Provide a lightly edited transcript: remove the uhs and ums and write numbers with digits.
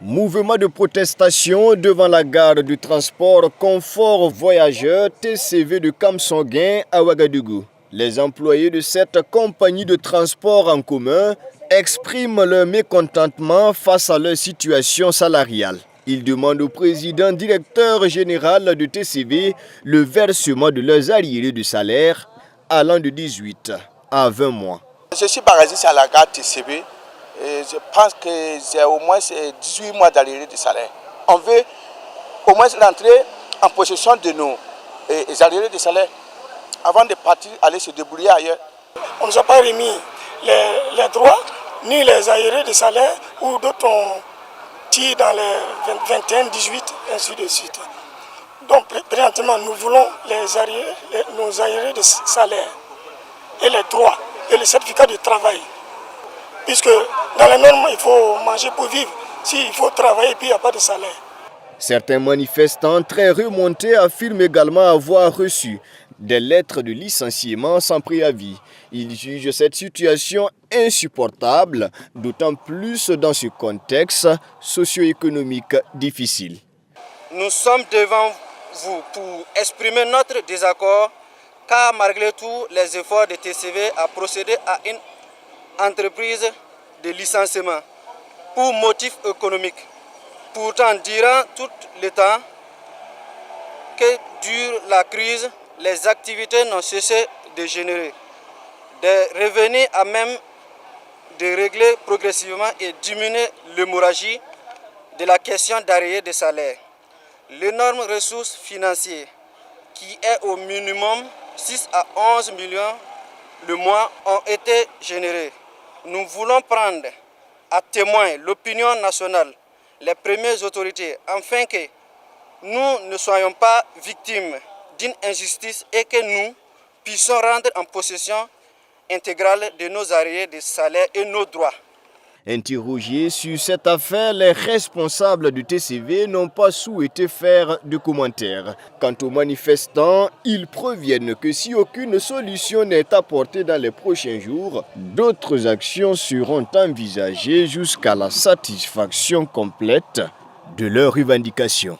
Mouvement de protestation devant la gare du transport confort voyageurs TCV de Kamsonguin à Ouagadougou. Les employés de cette compagnie de transport en commun expriment leur mécontentement face à leur situation salariale. Ils demandent au président directeur général de TCV le versement de leurs arriérés de salaire allant de 18 à 20 mois. Je suis bagasiste à la gare TCV. Et je pense que j'ai au moins 18 mois d'arriérés de salaire. On veut au moins rentrer en possession de nos arriérés de salaire avant de partir aller se débrouiller ailleurs. On ne nous a pas remis les droits ni les arriérés de salaire ou d'autres ont tiré dans les 21, 18, ainsi de suite. Donc présentement nous voulons nos arriérés de salaire et les droits et les certificats de travail. Puisque dans les normes, il faut manger pour vivre. S'il faut travailler, puis il n'y a pas de salaire. Certains manifestants très remontés affirment également avoir reçu des lettres de licenciement sans préavis. Ils jugent cette situation insupportable, d'autant plus dans ce contexte socio-économique difficile. Nous sommes devant vous pour exprimer notre désaccord, car malgré tout, les efforts de TCV à procéder à une entreprise de licenciement pour motif économique. Pourtant, durant tout le temps que dure la crise, les activités n'ont cessé de générer des revenus à même de régler progressivement et diminuer l'hémorragie de la question d'arriérés de salaire. L'énorme ressource financière qui est au minimum 6 à 11 millions le mois ont été générées. Nous voulons prendre à témoin l'opinion nationale, les premières autorités, afin que nous ne soyons pas victimes d'une injustice et que nous puissions rendre en possession intégrale de nos arriérés de salaire et nos droits. Interrogés sur cette affaire, les responsables du TCV n'ont pas souhaité faire de commentaires. Quant aux manifestants, ils préviennent que si aucune solution n'est apportée dans les prochains jours, d'autres actions seront envisagées jusqu'à la satisfaction complète de leurs revendications.